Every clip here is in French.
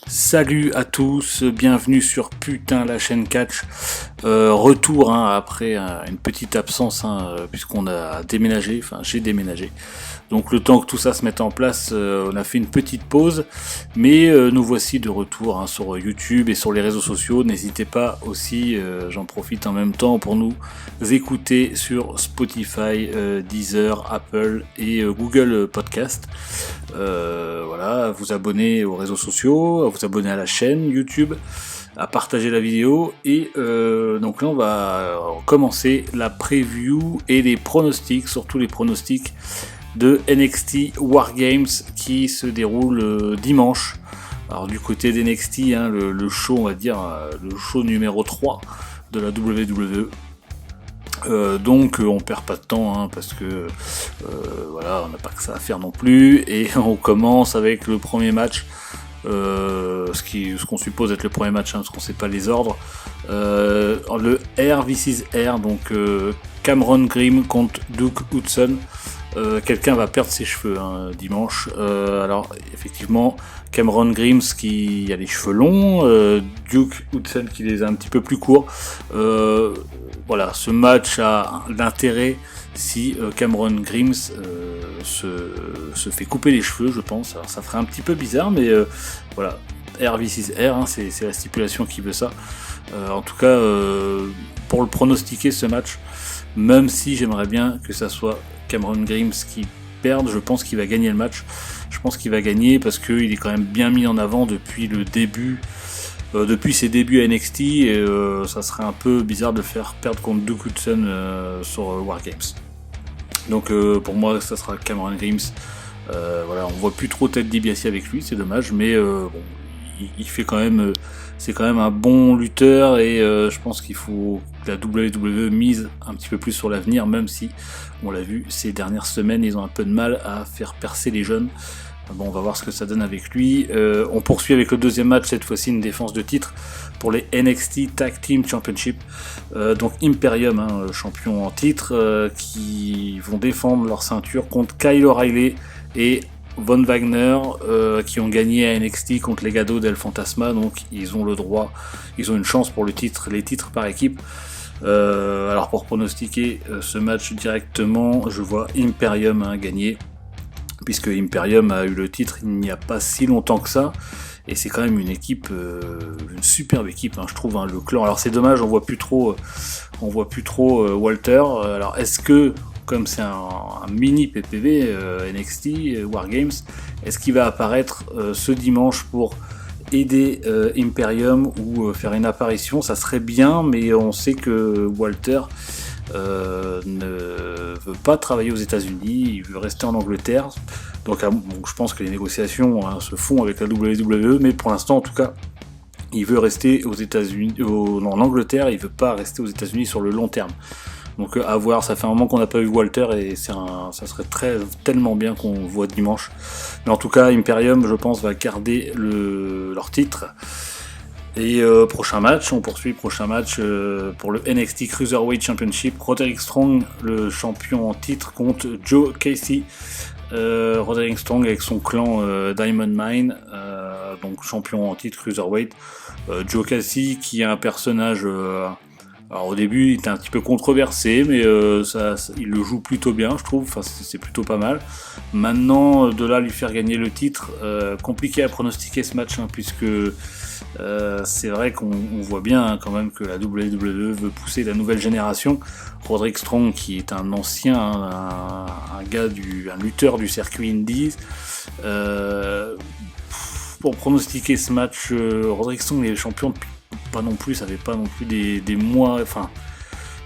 Salut à tous, bienvenue sur Putain la chaîne Catch. Retour après une petite absence puisqu'on a déménagé, enfin j'ai déménagé. Donc le temps que tout ça se mette en place, on a fait une petite pause, mais nous voici de retour sur YouTube et sur les réseaux sociaux. N'hésitez pas aussi, j'en profite en même temps pour nous écouter sur Spotify, Deezer, Apple et Google Podcast. Voilà, à vous abonner aux réseaux sociaux, à vous abonner à la chaîne YouTube, à partager la vidéo et donc là on va commencer la preview et les pronostics, surtout les pronostics de NXT Wargames qui se déroule dimanche. Alors du côté d'NXT, le show, on va dire, le show numéro 3 de la WWE. Donc on perd pas de temps parce que voilà, on n'a pas que ça à faire non plus et on commence avec le premier match, ce qu'on suppose être le premier match parce qu'on sait pas les ordres, le R vs R, donc Cameron Grimm contre Duke Hudson. Quelqu'un va perdre ses cheveux dimanche. Alors effectivement, Cameron Grimm qui a les cheveux longs, Duke Hudson qui les a un petit peu plus courts. Voilà, ce match a l'intérêt si Cameron Grimm se fait couper les cheveux, je pense. Alors ça ferait un petit peu bizarre, mais voilà, R vs R, c'est la stipulation qui veut ça. En tout cas, pour le pronostiquer ce match, même si j'aimerais bien que ça soit Cameron Grimm qui perde, je pense qu'il va gagner le match. Je pense qu'il va gagner parce qu'il est quand même bien mis en avant depuis le début, depuis ses débuts à NXT, et ça serait un peu bizarre de le faire perdre contre Duke Hudson sur Wargames. Donc pour moi, ça sera Cameron Grimm. Voilà, on voit plus trop Ted DiBiase avec lui, c'est dommage, mais bon, il fait quand même, c'est quand même un bon lutteur et je pense qu'il faut que la WWE mise un petit peu plus sur l'avenir, même si on l'a vu ces dernières semaines, ils ont un peu de mal à faire percer les jeunes. Bon, on va voir ce que ça donne avec lui. On poursuit avec le deuxième match, cette fois-ci une défense de titre pour les NXT Tag Team Championship. Donc Imperium, champion en titre, qui vont défendre leur ceinture contre Kyle O'Reilly et Von Wagner, qui ont gagné à NXT contre les Legado del Fantasma. Donc ils ont le droit, ils ont une chance pour les titres par équipe. Alors pour pronostiquer ce match directement, je vois Imperium gagner, puisque Imperium a eu le titre il n'y a pas si longtemps que ça, et c'est quand même une équipe, une superbe équipe, je trouve, le clan. Alors c'est dommage, on voit plus trop Walter. Alors est-ce que, comme c'est un mini PPV NXT Wargames, est-ce qu'il va apparaître ce dimanche pour aider Imperium ou faire une apparition? Ça serait bien, mais on sait que Walter ne veut pas travailler aux États-Unis, il veut rester en Angleterre. Donc je pense que les négociations se font avec la WWE, mais pour l'instant en tout cas, il veut rester aux États-Unis, en Angleterre, il veut pas rester aux États-Unis sur le long terme. Donc à voir, ça fait un moment qu'on n'a pas vu Walter et ça serait tellement bien qu'on le voit dimanche. Mais en tout cas, Imperium, je pense, va garder leur titre. Et prochain match, on poursuit prochain match pour le NXT Cruiserweight Championship. Roderick Strong, le champion en titre, contre Joe Casey. Roderick Strong avec son clan Diamond Mine, donc champion en titre Cruiserweight. Joe Casey qui est un personnage... alors au début il était un petit peu controversé, mais il le joue plutôt bien, je trouve, c'est plutôt pas mal. Maintenant, de là lui faire gagner le titre, compliqué à pronostiquer ce match, puisque c'est vrai qu'on voit bien quand même que la WWE veut pousser la nouvelle génération. Roderick Strong, qui est un ancien, un lutteur du circuit Indies. Pour pronostiquer ce match, Roderick Strong est champion depuis pas non plus, ça fait pas non plus des mois, enfin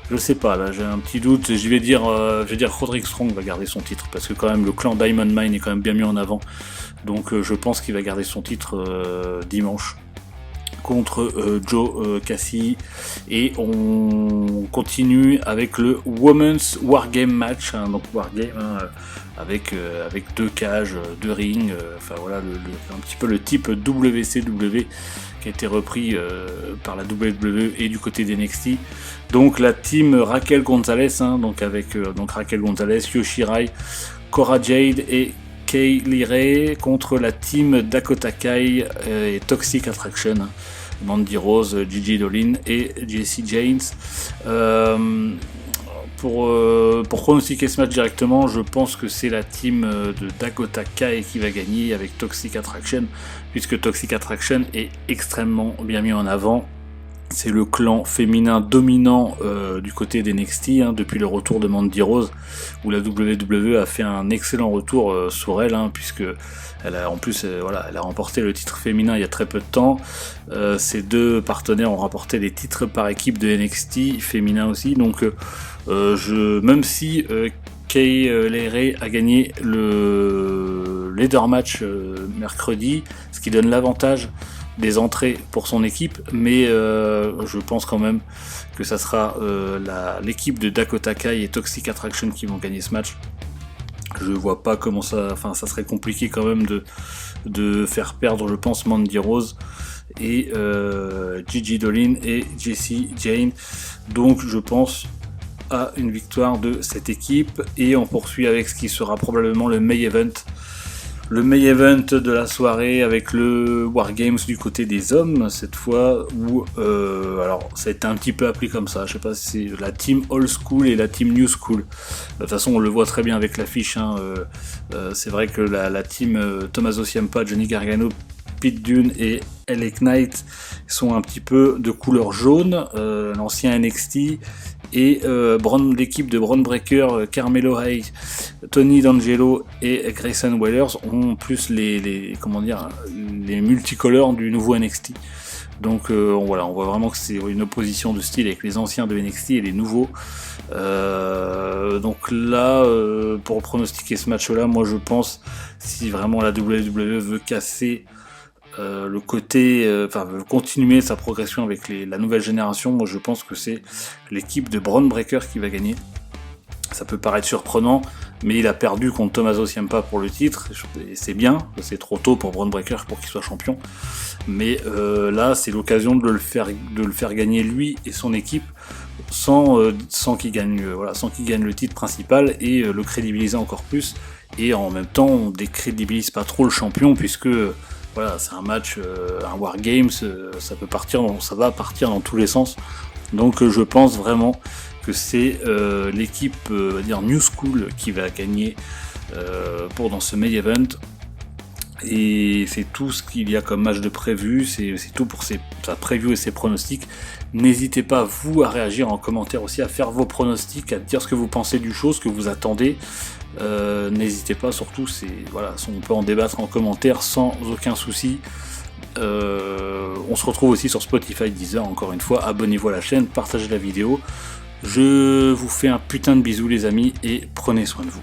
je sais pas, là j'ai un petit doute. Je vais dire Roderick Strong va garder son titre, parce que quand même le clan Diamond Mine est quand même bien mis en avant, donc je pense qu'il va garder son titre dimanche contre Joe Casey. Et on continue avec le Women's Wargame match, donc Wargame avec deux cages, deux rings, enfin voilà, un petit peu le type WCW qui a été repris par la WWE et du côté d'NXT. Donc la team Raquel Gonzalez, donc avec donc Raquel Gonzalez, Yoshi Rai, Cora Jade et Kay Lee Ray contre la team Dakota Kai et Toxic Attraction. Mandy Rose, Gigi Dolin et Jessie James. Pour pronostiquer ce match directement, je pense que c'est la team de Dakota Kai qui va gagner avec Toxic Attraction, puisque Toxic Attraction est extrêmement bien mis en avant. C'est le clan féminin dominant du côté des NXT depuis le retour de Mandy Rose, où la WWE a fait un excellent retour sur elle, puisque elle a en plus elle a remporté le titre féminin il y a très peu de temps. Ces deux partenaires ont remporté des titres par équipe de NXT féminin aussi, donc même si Kay Lee Ray a gagné le leader match mercredi, ce qui donne l'avantage des entrées pour son équipe, mais je pense quand même que ça sera l'équipe de Dakota Kai et Toxic Attraction qui vont gagner ce match. Je vois pas comment ça serait compliqué quand même de faire perdre, je pense, Mandy Rose et Gigi Dolin et Jessie Jane. Donc je pense à une victoire de cette équipe, et on poursuit avec ce qui sera probablement le main event. Le main event de la soirée avec le Wargames du côté des hommes, cette fois, où alors ça a été un petit peu appelé comme ça, je sais pas si c'est la team Old School et la team New School. De toute façon on le voit très bien avec l'affiche, c'est vrai que la team Tommaso Ciampa, Johnny Gargano, Pete Dunne et LA Knight sont un petit peu de couleur jaune, l'ancien NXT, et l'équipe de Bron Breakker, Carmelo Hayes, Tony D'Angelo et Grayson Waller ont plus les multicolores du nouveau NXT. Donc on voit vraiment que c'est une opposition de style avec les anciens de NXT et les nouveaux. Donc là, pour pronostiquer ce match-là, moi je pense, si vraiment la WWE veut casser le côté, veut continuer sa progression avec la nouvelle génération, moi je pense que c'est l'équipe de Bron Breakker qui va gagner. Ça peut paraître surprenant, mais il a perdu contre Tommaso Ciampa pour le titre, et c'est bien, c'est trop tôt pour Bron Breakker pour qu'il soit champion, mais là c'est l'occasion de le faire gagner lui et son équipe sans qu'il gagne le titre principal, et le crédibiliser encore plus, et en même temps on décrédibilise pas trop le champion, puisque c'est un match, un Wargames, ça va partir dans tous les sens. Donc je pense vraiment que c'est l'équipe New School qui va gagner dans ce main event. Et c'est tout ce qu'il y a comme match de prévu, c'est tout pour sa preview et ses pronostics. N'hésitez pas, vous, à réagir en commentaire aussi, à faire vos pronostics, à dire ce que vous pensez du show, ce que vous attendez. N'hésitez pas, surtout, on peut en débattre en commentaire sans aucun souci. On se retrouve aussi sur Spotify, Deezer, encore une fois. Abonnez-vous à la chaîne, partagez la vidéo. Je vous fais un putain de bisou les amis, et prenez soin de vous.